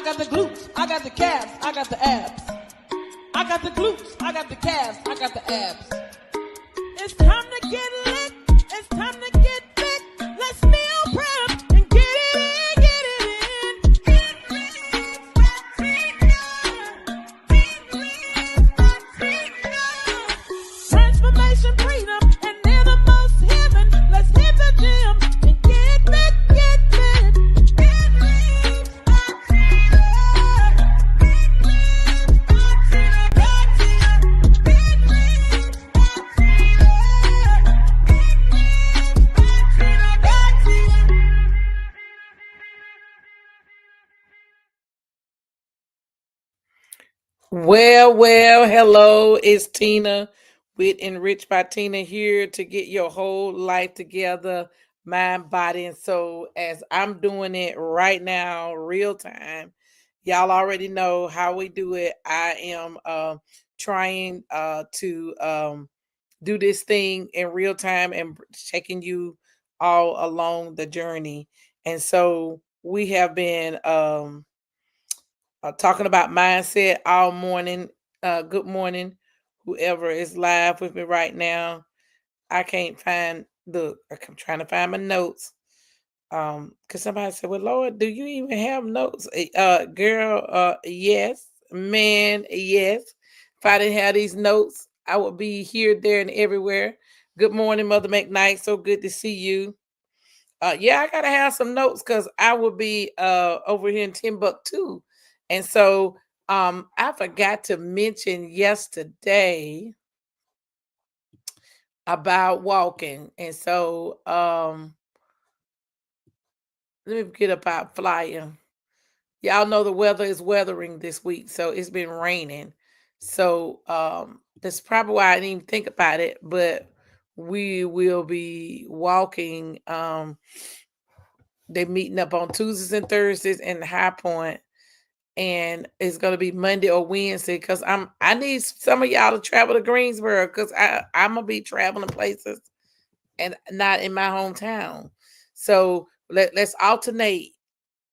I got the glutes, I got the calves, I got the abs. I got the glutes, I got the calves, I got the abs. It's time to get lit, it's time to get fit. Let's meal prep and get it in, get it in. Transformation freedom, and they're the most heaven. Let's hit the gym and get fit, get fit. Well, hello, it's Tina with Enriched by Tina here to get your whole life together, mind, body, and soul, as I'm doing it right now, real time. Y'all already know how we do it. I am trying to do this thing in real time and taking you all along the journey. And so we have been talking about mindset all morning. Good morning, whoever is live with me right now. I can't find I'm trying to find my notes. Because somebody said, "Well, Lord, do you even have notes?" Girl, yes, man, yes. If I didn't have these notes, I would be here, there, and everywhere. Good morning, Mother McKnight. So good to see you. Yeah, I gotta have some notes because I will be over here in Timbuktu. And so I forgot to mention yesterday about walking. And so let me get up out flyer. Y'all know the weather is weathering this week, so it's been raining. So that's probably why I didn't even think about it, but we will be walking. They're meeting up on Tuesdays and Thursdays in High Point, and it's gonna be Monday or Wednesday because I need some of y'all to travel to Greensboro because I'm gonna be traveling places and not in my hometown. So let's alternate.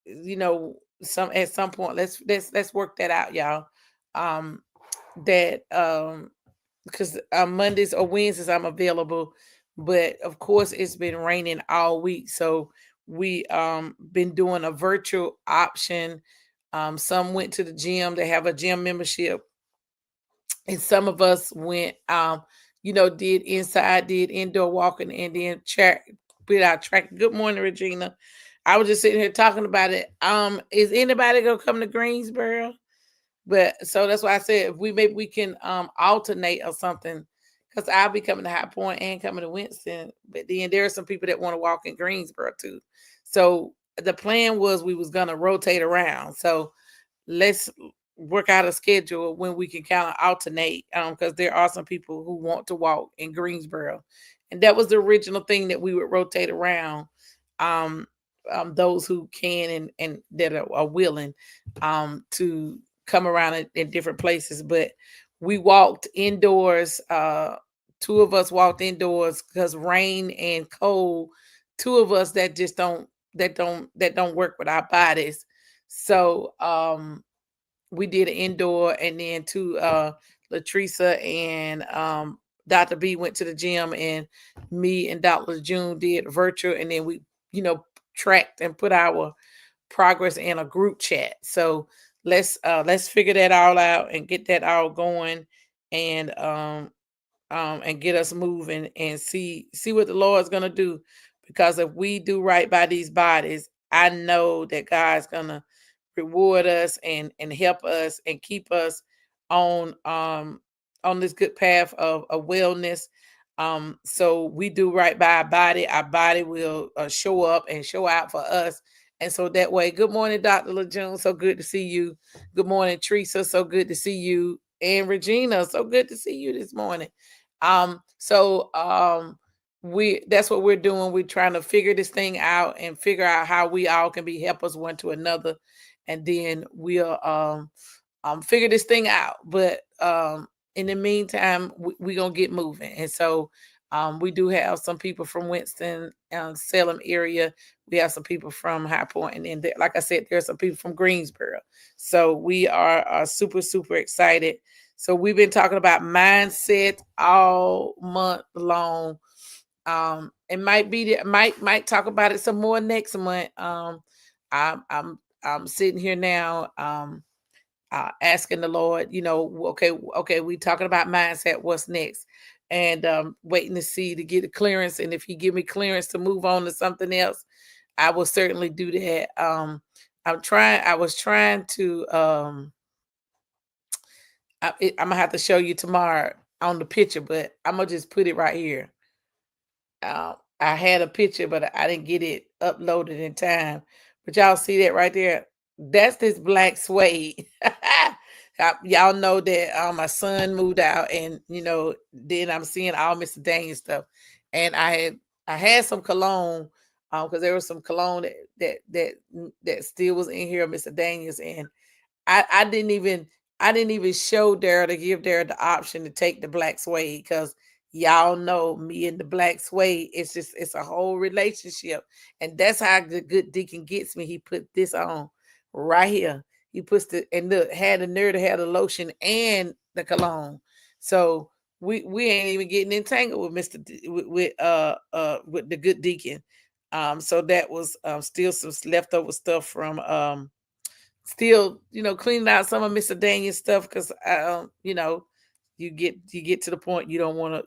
You know, some at some point. Let's work that out, y'all. That because Mondays or Wednesdays I'm available, but of course it's been raining all week, so we been doing a virtual option. Some went to the gym. They have a gym membership, and some of us went did indoor walking, and then with our track. Good morning, Regina. I was just sitting here talking about it. Is anybody gonna come to Greensboro? But so that's why I said if we can alternate or something, because I'll be coming to High Point and coming to Winston. But then there are some people that want to walk in Greensboro too. So the plan was we was gonna rotate around. So let's work out a schedule when we can kind of alternate, because there are some people who want to walk in Greensboro, and that was the original thing that we would rotate around. Those who can and that are willing to come around in different places. But we walked indoors. Two of us walked indoors because rain and cold. Two of us that just don't work with our bodies. So we did an indoor, and then Latricia and Dr. B went to the gym, and me and Dr. June did virtual, and then we tracked and put our progress in a group chat. So let's figure that all out and get that all going, and get us moving and see what the Lord's gonna do. Because if we do right by these bodies, I know that God's gonna reward us and help us and keep us on this good path of wellness. So we do right by our body will show up and show out for us. And so that way, good morning, Dr. LeJune. So good to see you. Good morning, Teresa. So good to see you. And Regina, so good to see you this morning. That's what we're doing. We're trying to figure this thing out and figure out how we all can be helpers one to another. And then we'll figure this thing out. But in the meantime, we're gonna get moving. And so We do have some people from Winston, Salem area. We have some people from High Point, and then like I said, there's some people from Greensboro. So we are super super excited. So we've been talking about mindset all month long. It might be that might talk about it some more next month. I'm sitting here now. Asking the Lord, okay, we talking about mindset. What's next? And waiting to see to get a clearance. And if He give me clearance to move on to something else, I will certainly do that. I was trying to. I'm gonna have to show you tomorrow on the picture, but I'm gonna just put it right here. I had a picture, but I didn't get it uploaded in time. But y'all see that right there? That's this black suede. Y'all know that my son moved out, and then I'm seeing all Mr. Daniel stuff. And I had some cologne, because there was some cologne that still was in here, Mr. Daniels, and I didn't even show Dara to give Dara the option to take the black suede, because y'all know me and the black suede. It's a whole relationship, and that's how the good deacon gets me. He put this on right here. He puts and look, had the nerve to have the lotion and the cologne. So we ain't even getting entangled with with the good deacon. So that was still some leftover stuff from still, cleaning out some of Mr. Daniel's stuff, because you get to the point you don't want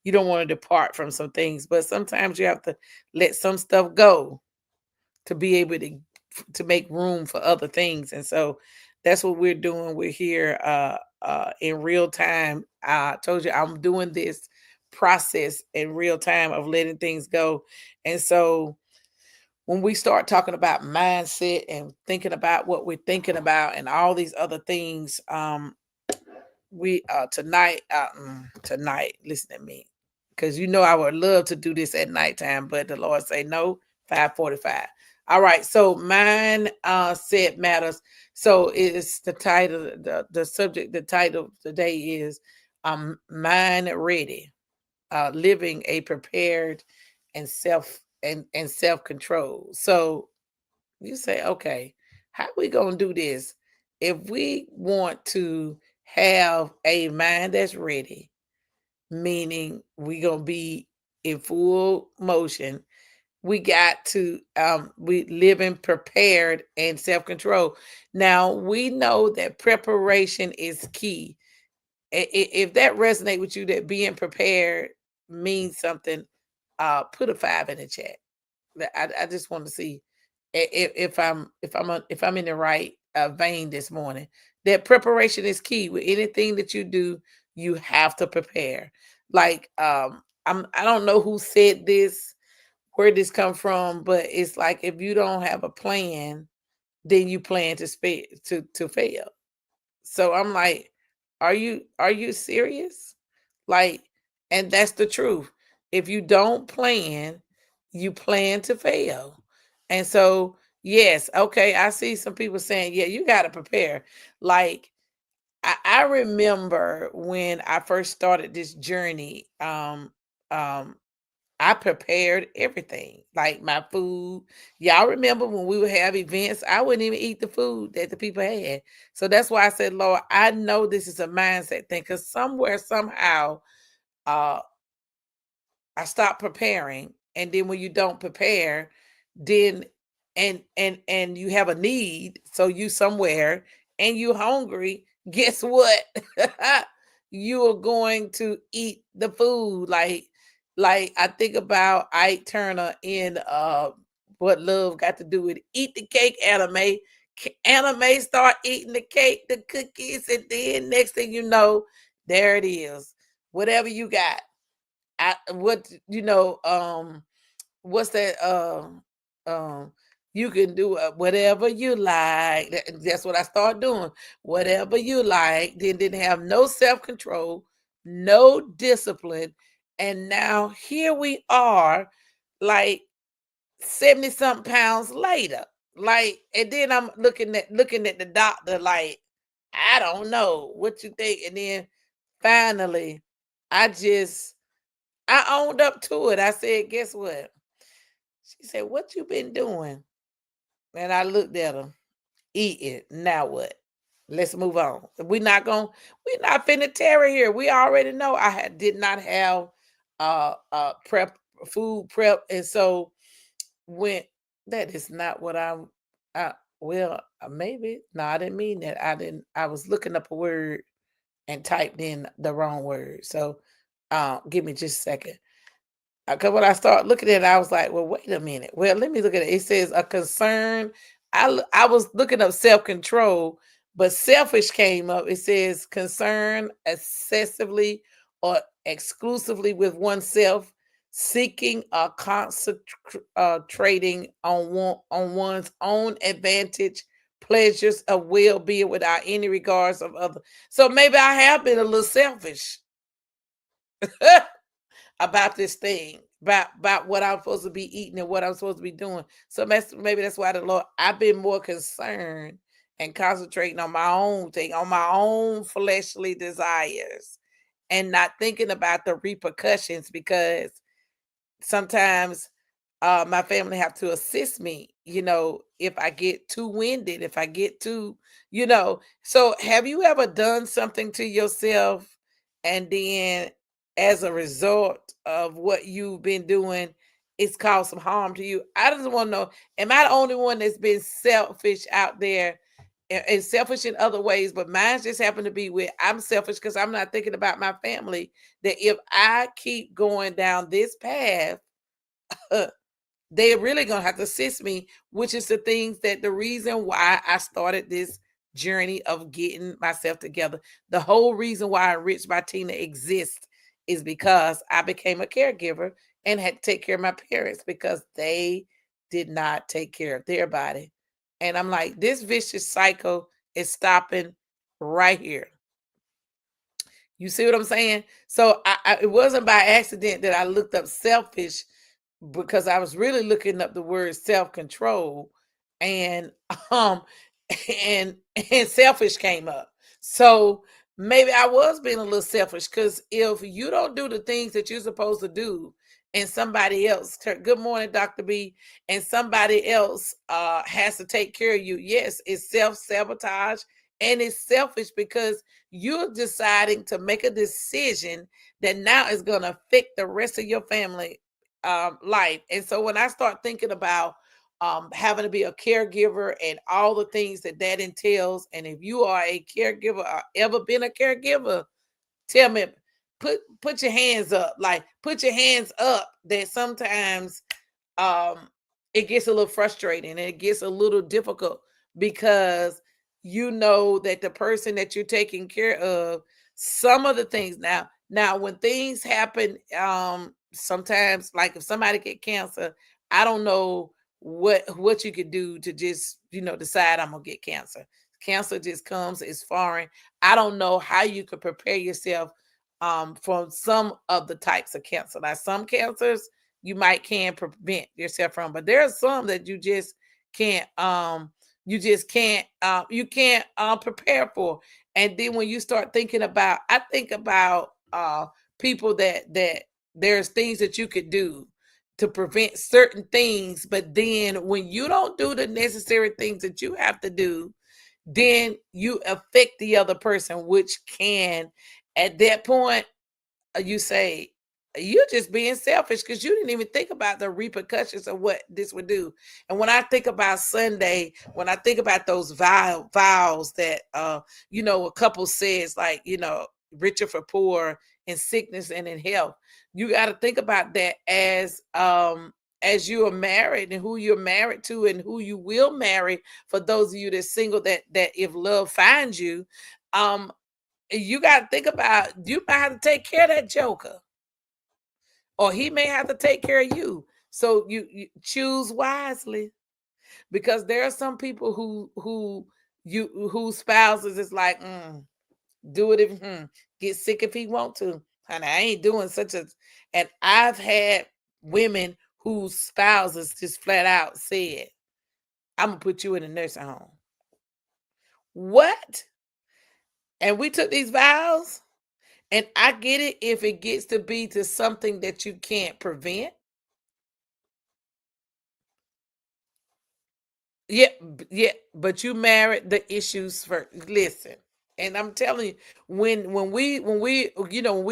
to depart from some things, but sometimes you have to let some stuff go to be able to make room for other things. And so that's what we're doing. We're here in real time. I told you I'm doing this process in real time of letting things go. And so when we start talking about mindset and thinking about what we're thinking about and all these other things, we tonight, listen to me, because I would love to do this at nighttime, but the Lord say no, 5:45. All right, so mindset matters. So it's the title, the subject, the title today is mind ready, living a prepared and self-control. So you say, okay, how we gonna do this? If we want to have a mind that's ready, meaning we gonna be in full motion, we got to we living prepared and self-control. Now we know that preparation is key. If that resonate with you, that being prepared means something, put a 5 in the chat. I just want to see if I'm in the right vein this morning. That preparation is key. With anything that you do, you have to prepare. Like I don't know who said this, where this come from, but it's like if you don't have a plan, then you plan to fail. So I'm like, are you serious? Like, and that's the truth. If you don't plan, you plan to fail. And so, yes, okay, I see some people saying, yeah, you got to prepare. Like, I remember when I first started this journey, um, I prepared everything, like my food. Y'all remember when we would have events, I wouldn't even eat the food that the people had. So that's why I said, Lord, I know this is a mindset thing, because somewhere, somehow, uh, I stopped preparing. And then when you don't prepare, then and you have a need, so you somewhere and you hungry, guess what? You are going to eat the food. Like I think about Ike Turner in What Love Got to Do with It. Eat the cake, anime. Anime start eating the cake, the cookies, and then next thing you know, there it is. Whatever you got. What's that? Um, you can do whatever you like. That's what I start doing. Whatever you like. Then didn't have no self control, no discipline, and now here we are, like 70 something pounds later. Like, and then I'm looking at the doctor, like, I don't know what you think. And then finally, I just I owned up to it. I said, guess what? She said, what you been doing? And I looked at her. Eat it. Now what? Let's move on. We're not finna tarry here. We already know did not have prep food prep. And so when that is not what I well, maybe. No, I didn't mean that. I was looking up a word and typed in the wrong word. So give me just a second. Because when I started looking at it, I was like, well, wait a minute. Well, let me look at it. It says a concern. I was looking up self-control, but selfish came up. It says concern excessively or exclusively with oneself, seeking or concentrating on one's own advantage, pleasures of well-being without any regards of other. So maybe I have been a little selfish. About this thing, about what I'm supposed to be eating and what I'm supposed to be doing. So maybe that's why the Lord, I've been more concerned and concentrating on my own thing, on my own fleshly desires, and not thinking about the repercussions, because sometimes my family have to assist me, if I get too winded, if I get too, so have you ever done something to yourself and then as a result of what you've been doing, it's caused some harm to you? I just want to know, am I the only one that's been selfish out there and selfish in other ways? But mine just happened to be where I'm selfish because I'm not thinking about my family, that if I keep going down this path, they're really gonna have to assist me, which is the reason why I started this journey of getting myself together. The whole reason why Enriched by Tina exists is because I became a caregiver and had to take care of my parents because they did not take care of their body. And I'm like, this vicious cycle is stopping right here. You see what I'm saying? So it wasn't by accident that I looked up selfish, because I was really looking up the word self-control, and um and selfish came up. So maybe I was being a little selfish, because if you don't do the things that you're supposed to do and somebody else, good morning, Dr. B, and somebody else has to take care of you, yes, it's self-sabotage and it's selfish, because you're deciding to make a decision that now is going to affect the rest of your family life. And so when I start thinking about having to be a caregiver and all the things that entails, and if you are a caregiver or ever been a caregiver, tell me, put your hands up, like put your hands up, that sometimes um it gets a little frustrating and it gets a little difficult, because you know that the person that you're taking care of, some of the things, now when things happen, sometimes, like if somebody get cancer, I don't know what you could do to just decide I'm gonna get cancer just comes, it's foreign. I don't know how you could prepare yourself from some of the types of cancer. Now some cancers you might can prevent yourself from, but there are some that can't you can't prepare for. And then when you start thinking about, I think about people that there's things that you could do to prevent certain things, but then when you don't do the necessary things that you have to do, then you affect the other person, which can, at that point, you say, you're just being selfish because you didn't even think about the repercussions of what this would do. And when I think about Sunday, when I think about those vows that a couple says, like, richer for poor, in sickness and in health, you got to think about that as you are married, and who you're married to and who you will marry. For those of you that's single, that if love finds you, you got to think about, you might have to take care of that joker, or he may have to take care of you. So you choose wisely, because there are some people whose spouses is like, do it if get sick if he want to. And I ain't doing such a. And I've had women whose spouses just flat out said, I'm gonna put you in a nursing home. What? And we took these vows, And I get it if it gets to be to something that you can't prevent. Yeah, yeah, but you married the issues first. Listen, and I'm telling you, when we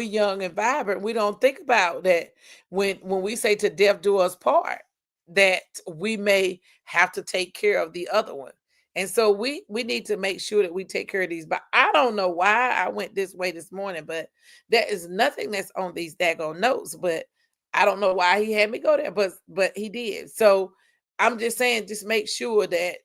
young and vibrant, we don't think about that. When we say to death do us part, that we may have to take care of the other one, and so we need to make sure that we take care of these. But I don't know why I went this way this morning, but there is nothing that's on these daggone notes. But I don't know why he had me go there, but he did. So I'm just saying, just make sure that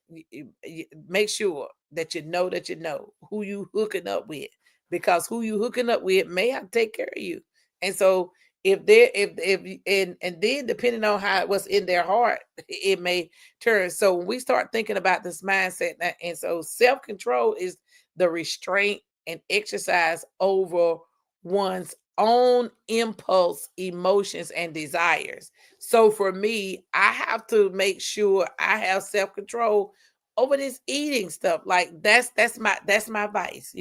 make sure that you know who you hooking up with, because who you hooking up with may have to take care of you. And so and then depending on how what's in their heart, it may turn. So when we start thinking about this mindset, and so self control is the restraint and exercise over one's own impulse, emotions, and desires. So for me, I have to make sure I have self-control over this eating stuff. Like that's my vice.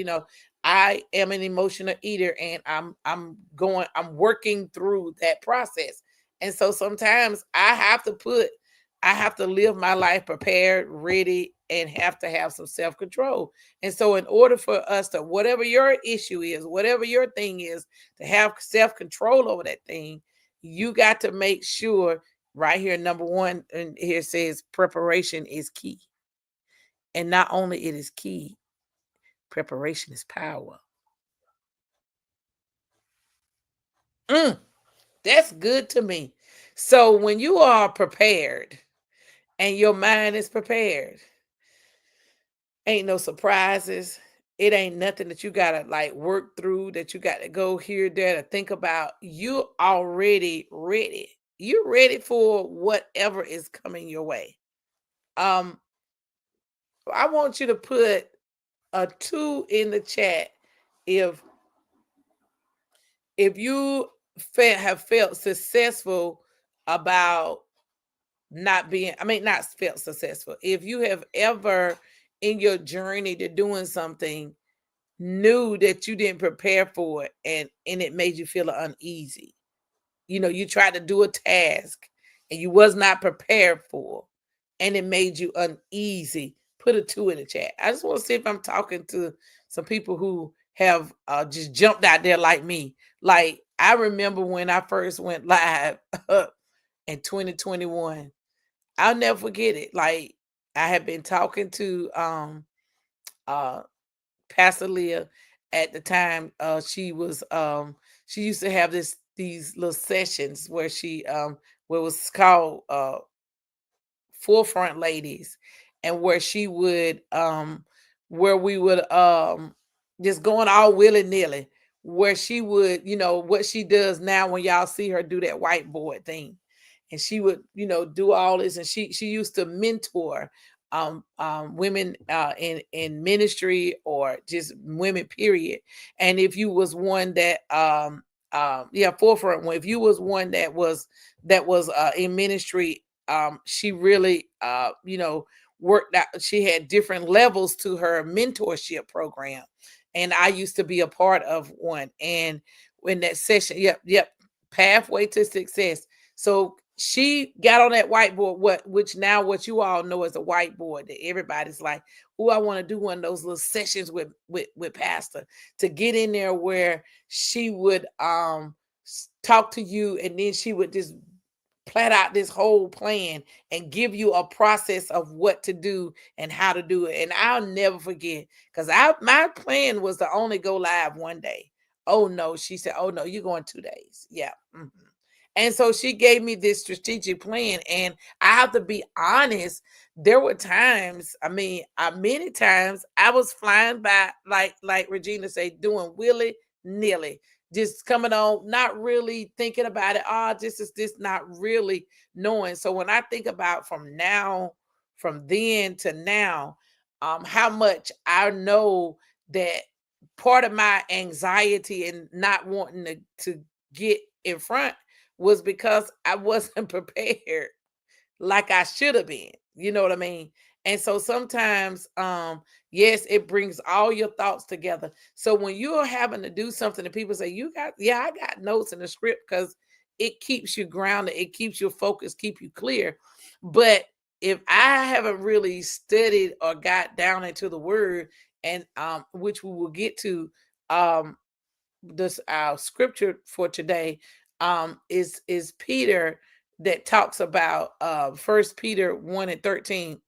I am an emotional eater, and I'm working through that process. And so sometimes I have to live my life prepared, ready, and have to have some self-control. And so in order for us to, whatever your issue is, whatever your thing is, to have self-control over that thing, you got to make sure right here, number one, and here says preparation is key. And not only it is key, preparation is power. Mm, that's good to me. So when you are prepared and your mind is prepared, ain't no surprises. It ain't nothing that you gotta like work through, that you got to go here, there to think about. You already ready. You're ready for whatever is coming your way. Um, I want you to put a 2 in the chat if you have felt successful about not being, I mean, not felt successful. If you have ever in your journey to doing something knew that you didn't prepare for it, and it made you feel uneasy. You tried to do a task and you was not prepared for, and it made you uneasy. Put a 2 in the chat. I just want to see if I'm talking to some people who have just jumped out there like me. Like I remember when I first went live in 2021. I'll never forget it. Like I had been talking to uh Pastor Leah at the time. She used to have these little sessions where she where it was called Forefront Ladies, and where she would where we would just going all willy-nilly, where she would, what she does now when y'all see her do that whiteboard thing. And she would, do all this, and she used to mentor women in ministry, or just women period. And if you was one that yeah, forefront one, if you was one that was in ministry, she really worked out. She had different levels to her mentorship program, and I used to be a part of one. And when that session, yep, pathway to success. So she got on that whiteboard, what you all know as a whiteboard, that everybody's like, oh, I want to do one of those little sessions with Pastor, to get in there, where she would talk to you, and then she would just plat out this whole plan and give you a process of what to do and how to do it. And I'll never forget, because my plan was to only go live one day. Oh no, she said, oh no, you're going 2 days. Yeah. And so she gave me this strategic plan. And I have to be honest, there were times, I mean, many times I was flying by, like Regina said, doing willy nilly, just coming on, not really thinking about it. Oh, this is this, not really knowing. So when I think about from then to now, how much I know that part of my anxiety and not wanting to get in front was because I wasn't prepared like I should have been. You know what I mean? And so sometimes, yes, it brings all your thoughts together. So when you're having to do something and people say, you got, yeah, I got notes in the script, because it keeps you grounded, it keeps your focus, keep you clear. But if I haven't really studied or got down into the word, and which we will get to, this our scripture for today, is Peter, that talks about First Peter 1:13.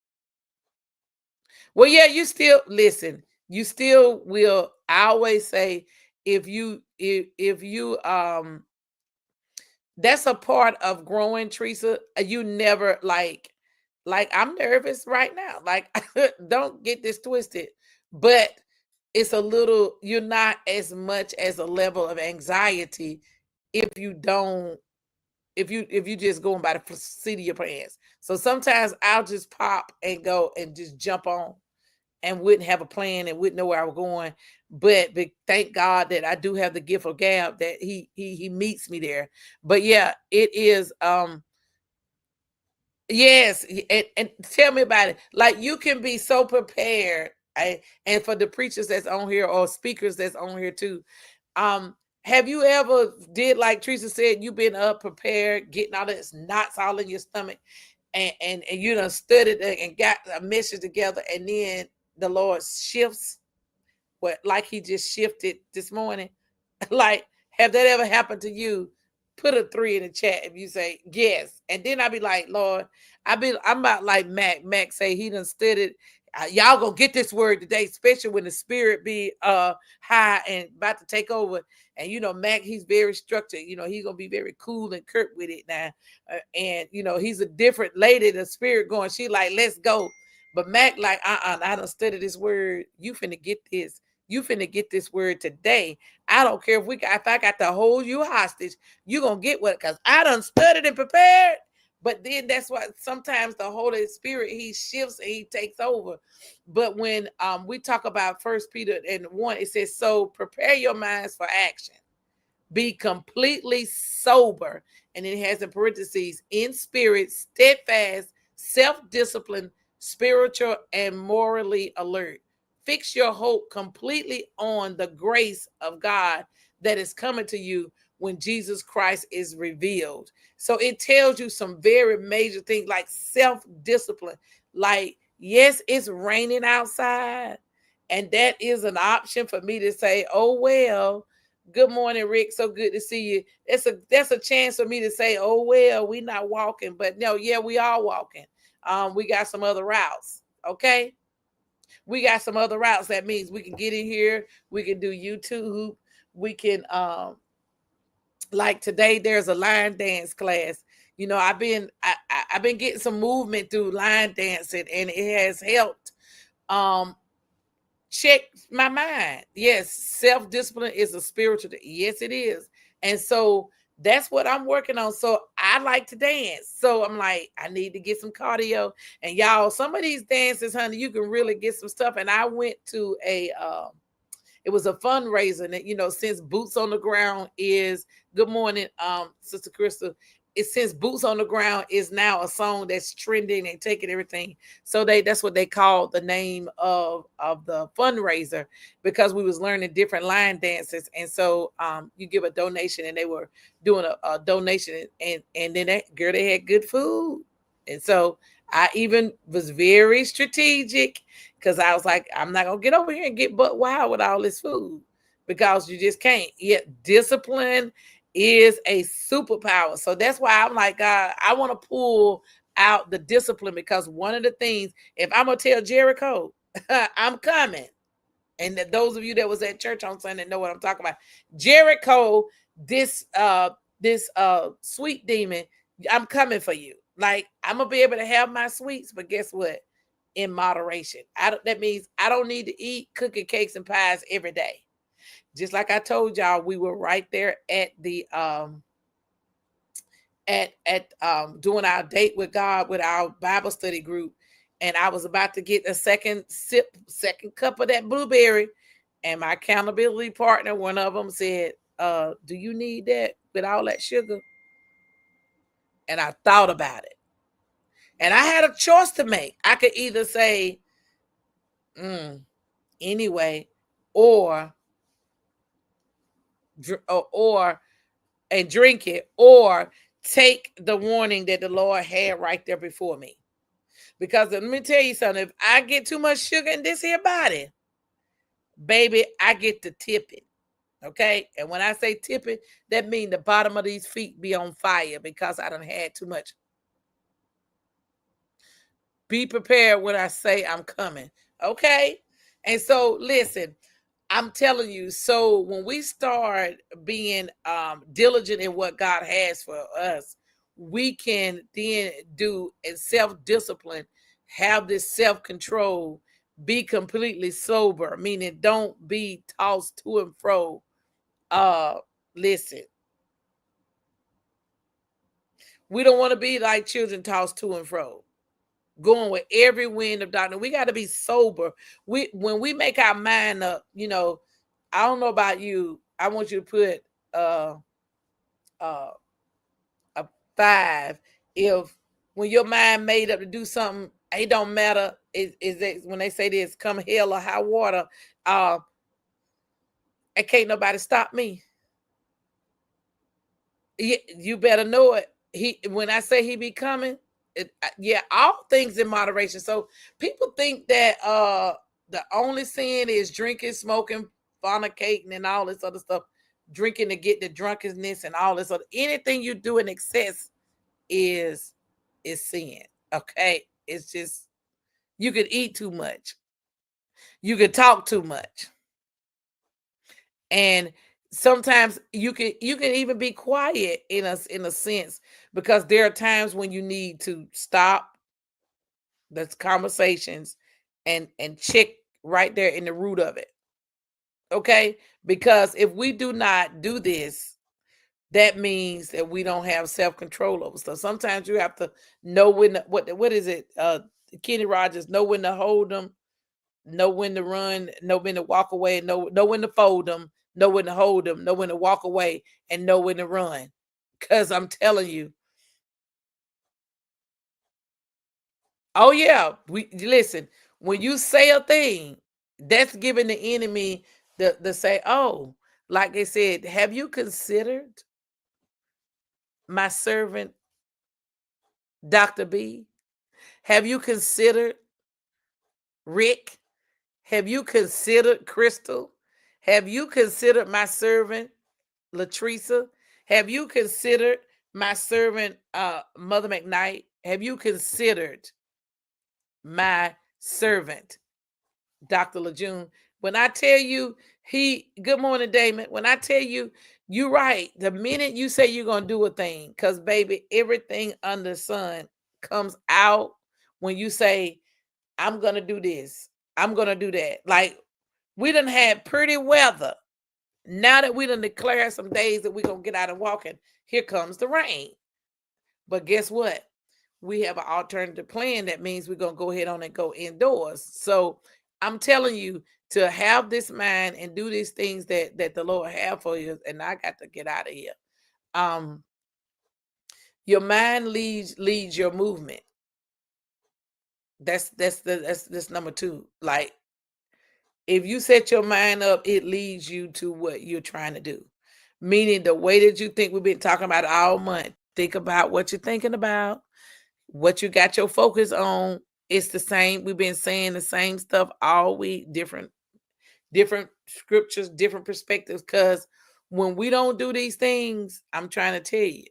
Well, yeah, you still listen. You still will. I always say, if you that's a part of growing, Teresa. You never like I'm nervous right now. Like don't get this twisted, but it's a little. You're not as much as a level of anxiety if you don't. If you just going by the seat of your pants. So sometimes I'll just pop and go and just jump on, and wouldn't have a plan and wouldn't know where I was going. But thank God that I do have the gift of gab, that he meets me there. But yeah, it is yes, and tell me about it. Like you can be so prepared. And for the preachers that's on here, or speakers that's on here too. Have you ever did like Teresa said, you've been up prepared, getting all this knots all in your stomach, and you done studied and got a message together, and then the Lord shifts, what, like he just shifted this morning? Like, have that ever happened to you? Put a 3 in the chat if you say yes. And then I'll be like, Lord, I'm about like Mac. Mac say he done studied. Y'all gonna get this word today, especially when the spirit be high and about to take over. And Mac, he's very structured. He's gonna be very cool and curt with it now. And he's a different lady. The spirit going, she like, let's go. But Mac like, I done studied this word. You finna get this. You finna get this word today. I don't care if I got to hold you hostage, you gonna get what, because I done studied and prepared. But then that's why sometimes the Holy Spirit, he shifts and he takes over. But when we talk about First Peter and 1, it says, so prepare your minds for action. Be completely sober. And it has in parentheses, in spirit, steadfast, self-disciplined, spiritual, and morally alert. Fix your hope completely on the grace of God that is coming to you when Jesus Christ is revealed. So it tells you some very major things, like self-discipline. Like, yes, it's raining outside, and that is an option for me to say, oh well. Good morning, Rick. So good to see you. That's a chance for me to say, oh well, we not walking. But no, yeah, we are walking. We got some other routes. Okay. We got some other routes. That means we can get in here, we can do YouTube, we can like today there's a line dance class. I've been getting some movement through line dancing, and it has helped um check my mind. Yes, self-discipline is a spiritual. Yes, it is. And so that's what I'm working on. So I like to dance. So I'm like, I need to get some cardio. And y'all, some of these dances, honey, you can really get some stuff. And I went to it was a fundraiser, that since Boots on the Ground is, good morning, Sister Crystal. It, since Boots on the Ground is now a song that's trending and taking everything, so that's what they called the name of the fundraiser, because we was learning different line dances. And so you give a donation, and they were doing a donation, and then that girl, they had good food. And so I even was very strategic, because I was like, I'm not gonna get over here and get butt wild with all this food, because you just can't. Yet discipline is a superpower. So that's why I'm like, God, I want to pull out the discipline, because one of the things, if I'm gonna tell Jericho, I'm coming. And those of you that was at church on Sunday know what I'm talking about. Jericho, this sweet demon, I'm coming for you. Like, I'm gonna be able to have my sweets, but guess what? In moderation. That means I don't need to eat cookie cakes and pies every day. Just like I told y'all, we were right there at the doing our date with God with our Bible study group, and I was about to get a second cup of that blueberry, and my accountability partner, one of them, said, do you need that with all that sugar? And I thought about it. And I had a choice to make. I could either say, anyway, or and drink it, or take the warning that the Lord had right there before me. Because let me tell you something, if I get too much sugar in this here body, baby, I get to tipping. Okay. And when I say tipping, that means the bottom of these feet be on fire because I done had too much. Be prepared when I say I'm coming. Okay. And so listen, I'm telling you, so when we start being diligent in what God has for us, we can then do in self-discipline, have this self-control, be completely sober, meaning don't be tossed to and fro. Listen, we don't want to be like children tossed to and fro, going with every wind of doctrine. We got to be sober. When we make our mind up, I don't know about you. I want you to put uh a 5. If when your mind made up to do something, it don't matter. Is that when they say this, come hell or high water, and can't nobody stop me. You better know it. When I say he be coming, all things in moderation. So people think that the only sin is drinking, smoking, fornicating, and all this other stuff. Drinking to get the drunkenness and all this other. Anything you do in excess is sin. Okay, it's just you could eat too much, you could talk too much, and sometimes you can even be quiet in a sense, because there are times when you need to stop the conversations and check right there in the root of it. Okay, because if we do not do this, that means that we don't have self-control over stuff. Sometimes you have to know when what is it, Kenny Rogers, know when to hold them, know when to run, know when to walk away, know when to fold them, know when to hold them, know when to walk away, and know when to run. Because I'm telling you, oh yeah, we listen. When you say a thing, that's giving the enemy the say, oh, like they said, have you considered my servant Dr. B? Have you considered Rick? Have you considered Crystal? Have you considered my servant Latricia? Have you considered my servant Mother McKnight? Have you considered my servant Dr. Lejeune? When I tell you good morning, Damon. When I tell you, you're right. The minute you say you're gonna do a thing, because baby, everything under the sun comes out when you say, I'm gonna do this, I'm gonna do that. Like, we done had pretty weather. Now that we done declared some days that we're gonna get out and walking, here comes the rain. But guess what? We have an alternative plan. That means we're gonna go ahead on and go indoors. So I'm telling you to have this mind and do these things that the Lord have for you. And I got to get out of here. Your mind leads your movement. That's number 2. Like, if you set your mind up, it leads you to what you're trying to do. Meaning the way that you think, we've been talking about all month. Think about what you're thinking about, what you got your focus on. It's the same. We've been saying the same stuff all week, different scriptures, different perspectives. Because when we don't do these things, I'm trying to tell you,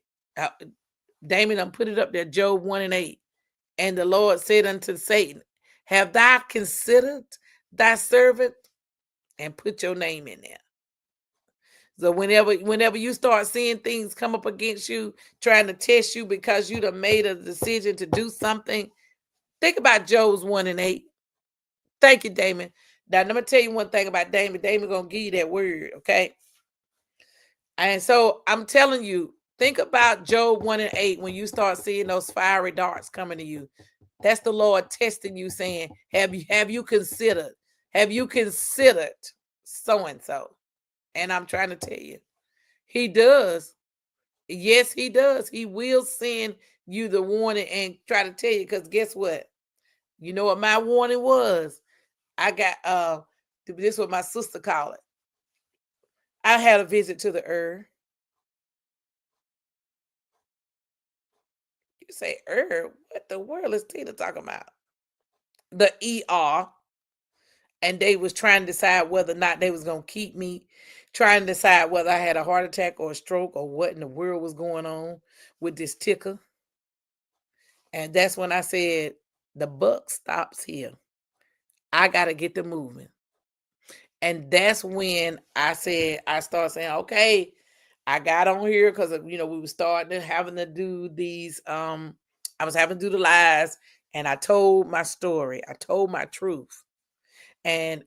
Damon, I'm put it up there, Job 1:8. And the Lord said unto Satan, have thou considered thy servant? And put your name in there. So whenever you start seeing things come up against you, trying to test you because you done made a decision to do something, think about Job's 1:8. Thank you, Damon. Now, let me tell you one thing about Damon. Damon gonna give you that word, okay? And so I'm telling you, think about Job 1:8 when you start seeing those fiery darts coming to you. That's the Lord testing you, saying, have you considered? Have you considered so and so? And I'm trying to tell you, he does. Yes, he does. He will send you the warning and try to tell you, because guess what? You know what my warning was? I got this is what my sister called it. I had a visit to the ER. You say ER? What the world is Tina talking about? The ER. And they was trying to decide whether or not they was gonna keep me, trying to decide whether I had a heart attack or a stroke or what in the world was going on with this ticker. And that's when I said, the buck stops here. I gotta get to moving. And that's when I started saying, okay, I got on here because we were starting to having to do these. I was having to do the lies, and I told my story. I told my truth, and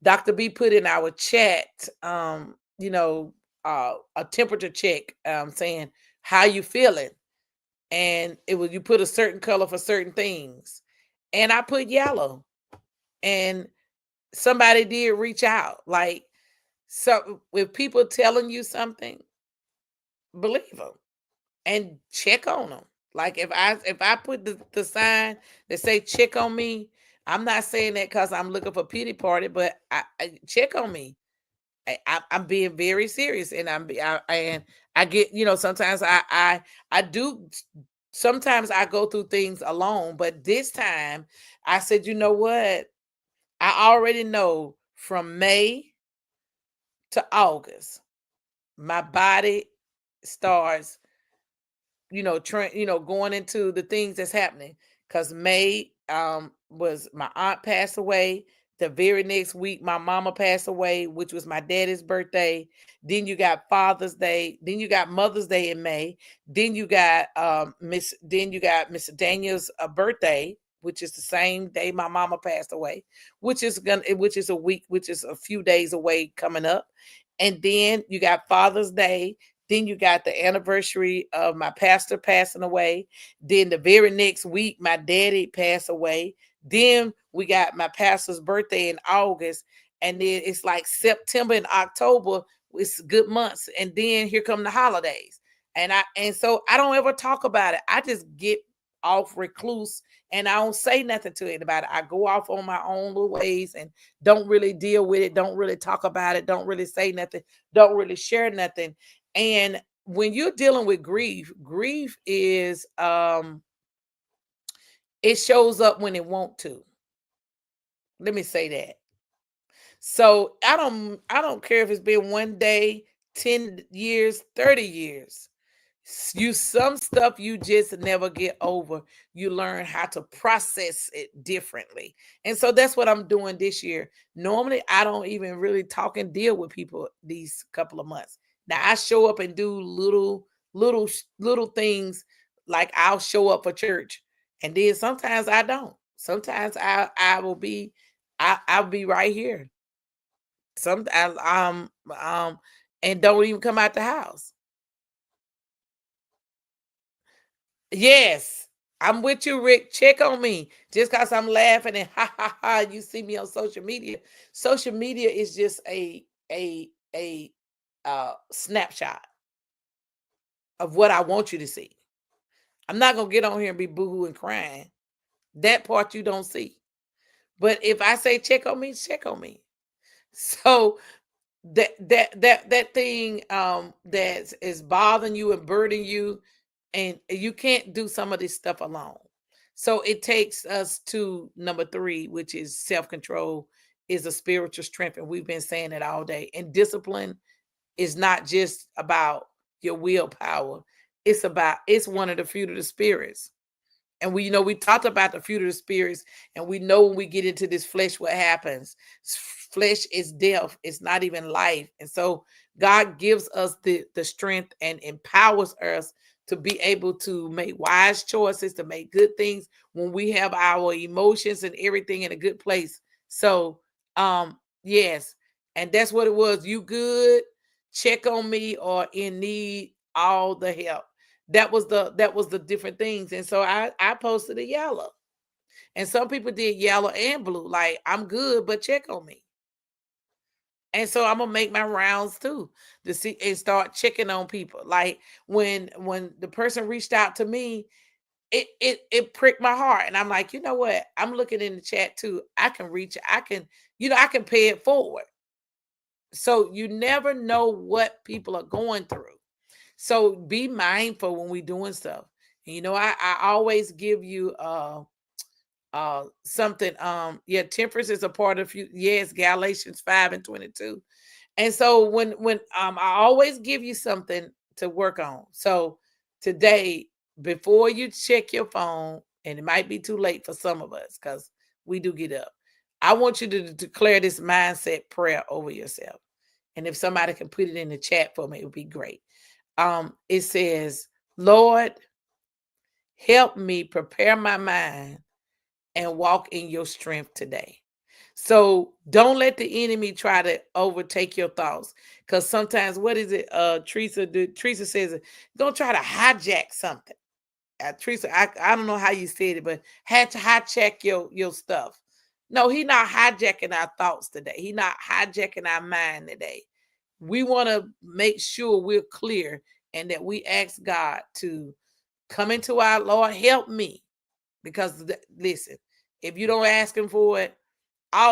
Dr. B put in our chat, a temperature check, saying how you feeling, and it was you put a certain color for certain things, and I put yellow, and somebody did reach out. Like, so with people telling you something, believe them and check on them. Like if I put the sign that say check on me, I'm not saying that because I'm looking for pity party, but I check on me. I'm being very serious, and I get, sometimes I do. Sometimes I go through things alone, but this time I said, you know what? I already know from May to August, my body starts, going into the things that's happening. Because May was my aunt passed away. The very next week, my mama passed away, which was my daddy's birthday. Then you got Father's Day. Then you got Mother's Day in May. Then you got Miss Daniel's birthday, which is the same day my mama passed away, which is a week, which is a few days away coming up. And then you got Father's Day. Then you got the anniversary of my pastor passing away. Then the very next week, my daddy passed away. Then we got my pastor's birthday in August. And then it's like September and October. It's good months. And then here come the holidays. And so I don't ever talk about it. I just get off recluse, and I don't say nothing to anybody. I go off on my own little ways and don't really deal with it. Don't really talk about it. Don't really say nothing. Don't really share nothing. And when you're dealing with grief is it shows up when it want to. Let me say that. So I don't care if it's been one day, 10 years, 30 years. Some stuff you just never get over. You learn how to process it differently. And so that's what I'm doing this year. Normally I don't even really talk and deal with people these couple of months. Now I show up and do little things, like I'll show up for church, and then sometimes I don't. Sometimes I'll be right here. Sometimes and don't even come out the house. Yes, I'm with you, Rick. Check on me. Just because I'm laughing and ha ha ha, you see me on social media. Social media is just a snapshot of what I want you to see. I'm not gonna get on here and be boohoo and crying. That part you don't see. But if I say check on me, check on me. So that thing that is bothering you and burdening you, and you can't do some of this stuff alone. So it takes us to number 3, which is self-control is a spiritual strength, and we've been saying it all day. And discipline is not just about your willpower. It's one of the fruit of the spirits. And we talked about the fruit of the spirits, and we know when we get into this flesh, what happens. Flesh is death. It's not even life. And so God gives us the strength and empowers us to be able to make wise choices, to make good things when we have our emotions and everything in a good place. So, yes. And that's what it was. You good? Check on me, or in need all the help. That was the different things. And so I posted a yellow, and some people did yellow and blue, like I'm good but check on me. And so I'm gonna make my rounds too to see and start checking on people. Like when the person reached out to me, it pricked my heart. And I'm like, you know what? I'm looking in the chat too. I can reach, I can, I can pay it forward. So you never know what people are going through. So be mindful when we doing stuff. And I always give you something. Yeah, temperance is a part of you. Yes, Galatians 5:22. And so when I always give you something to work on. So today, before you check your phone, and it might be too late for some of us because we do get up, I want you to declare this mindset prayer over yourself. And if somebody can put it in the chat for me, it would be great. It says, Lord, help me prepare my mind and walk in your strength today. So don't let the enemy try to overtake your thoughts. Because sometimes, what is it? Teresa says, don't try to hijack something. Teresa, I don't know how you said it, but had to hijack your stuff. No, he's not hijacking our thoughts today. He's not hijacking our mind today. We want to make sure we're clear and that we ask God to come into our Lord, help me. Because listen, if you don't ask him for it,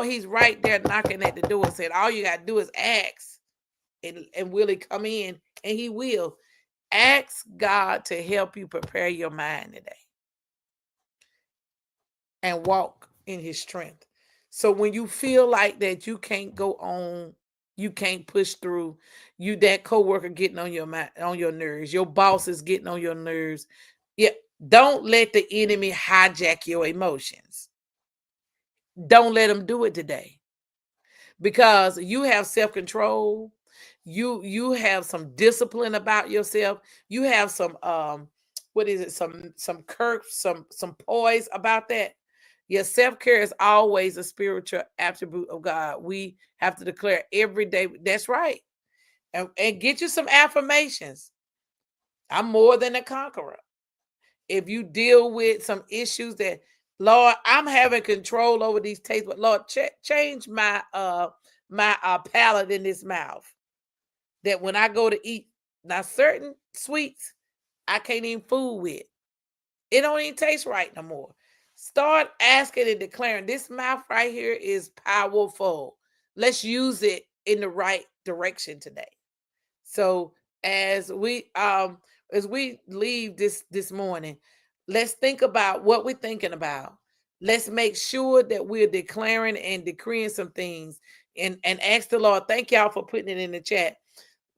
he's right there knocking at the door and said, all you got to do is ask. And will he come in? And he will. Ask God to help you prepare your mind today and walk in his strength. So when you feel like that you can't go on, you can't push through, that coworker getting on your mind, on your nerves, your boss is getting on your nerves. Yeah, don't let the enemy hijack your emotions. Don't let him do it today. Because you have self-control, you have some discipline about yourself, you have some what is it, some curves, some poise about that. Your self-care is always a spiritual attribute of God. We have to declare every day. That's right. And get you some affirmations. I'm more than a conqueror. If you deal with some issues that, Lord, I'm having control over these tastes, but Lord, change my palate in this mouth. That when I go to eat, now certain sweets I can't even fool with. It don't even taste right no more. Start asking and declaring, this mouth right here is powerful. Let's use it in the right direction today. So as we leave this morning, let's think about what we're thinking about. Let's make sure that we're declaring and decreeing some things, and ask the Lord. Thank y'all for putting it in the chat.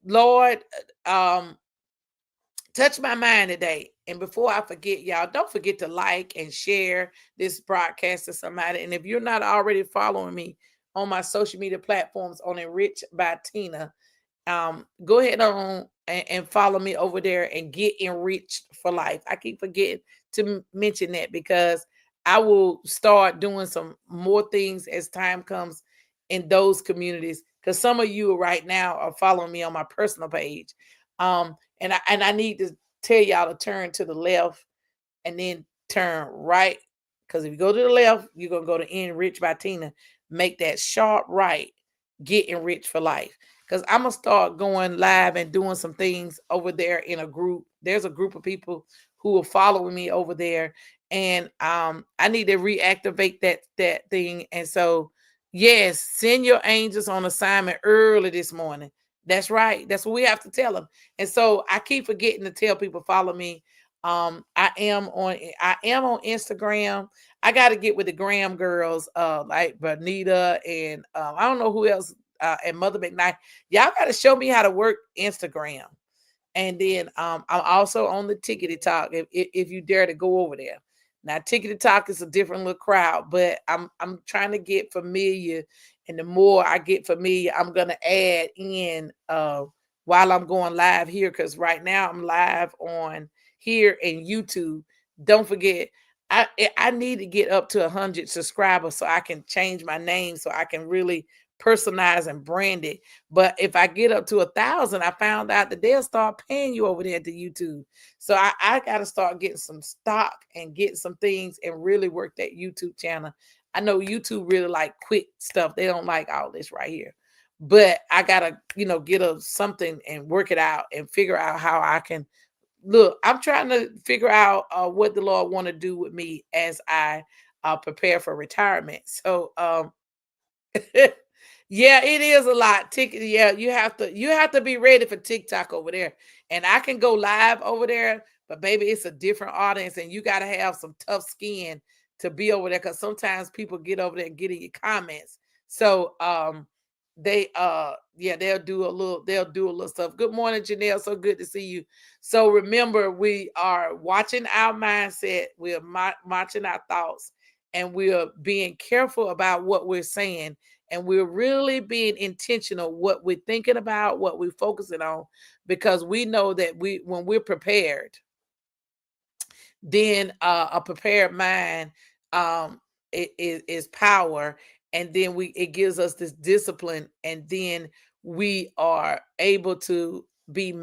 Lord, touch my mind today. And before I forget, y'all, don't forget to like and share this broadcast to somebody. And if you're not already following me on my social media platforms on Enrich by Tina, go ahead on and follow me over there and get enriched for life. I keep forgetting to mention that because I will start doing some more things as time comes in those communities. Because some of you right now are following me on my personal page. And I need to tell y'all to turn to the left and then turn right. Because if you go to the left, you're going to go to Enrich by Tina. Make that sharp right. Get enriched for life. Because I'm going to start going live and doing some things over there in a group. There's a group of people who are following me over there. And I need to reactivate that thing. And so, yes, send your angels on assignment early this morning. That's right. That's what we have to tell them. And so I keep forgetting to tell people follow me. I am on Instagram. I got to get with the Graham girls, like Bonita and I don't know who else, and Mother McKnight. Y'all got to show me how to work Instagram. And then I'm also on the Tickety Talk if you dare to go over there. Now Tickety Talk is a different little crowd, but I'm trying to get familiar. And the more I get familiar, I'm gonna add in while I'm going live here, because right now I'm live on here in YouTube. Don't forget, I need to get up to 100 subscribers so I can change my name, so I can really personalize and brand it. But if I get up to 1,000, I found out that they'll start paying you over there at the YouTube. So I got to start getting some stock and get some things and really work that YouTube channel. I know YouTube really like quick stuff. They don't like all this right here. but I gotta, get a something and work it out and figure out how I can look. I'm trying to figure out what the Lord want to do with me as I prepare for retirement. So yeah, it is a lot. Yeah, you have to be ready for TikTok over there. And I can go live over there, but baby, it's a different audience, and you got to have some tough skin to be over there, because sometimes people get over there and get in your comments. So they yeah, they'll do a little stuff. Good morning, Janelle. So good to see you. So remember, we are watching our mindset, we're watching our thoughts, and we're being careful about what we're saying, and we're really being intentional what we're thinking about, what we're focusing on, because we know that when we're prepared, then a prepared mind is power, and then it gives us this discipline, and then we are able to be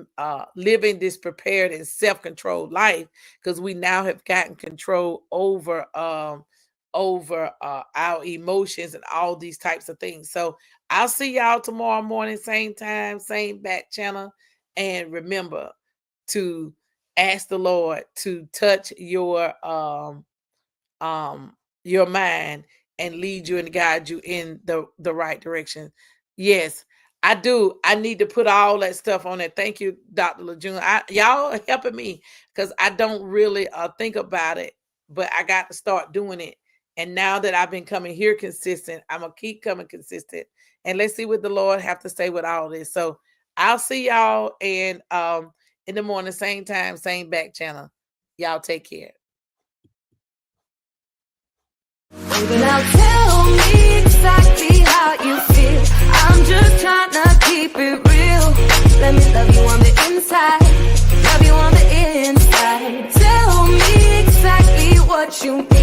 living this prepared and self-controlled life, because we now have gotten control over our emotions and all these types of things. So I'll see y'all tomorrow morning, same time, same back channel. And remember to ask the Lord to touch your mind and lead you and guide you in the right direction. Yes, I do. I need to put all that stuff on there. Thank you, Dr. LeJune. Y'all are helping me, because I don't really think about it, but I got to start doing it. And now that I've been coming here consistent, I'm going to keep coming consistent. And let's see what the Lord have to say with all this. So I'll see y'all in the morning, same time, same back channel. Y'all take care. Baby, now tell me exactly how you feel. I'm just trying to keep it real. Let me love you on the inside, love you on the inside. Tell me exactly what you need.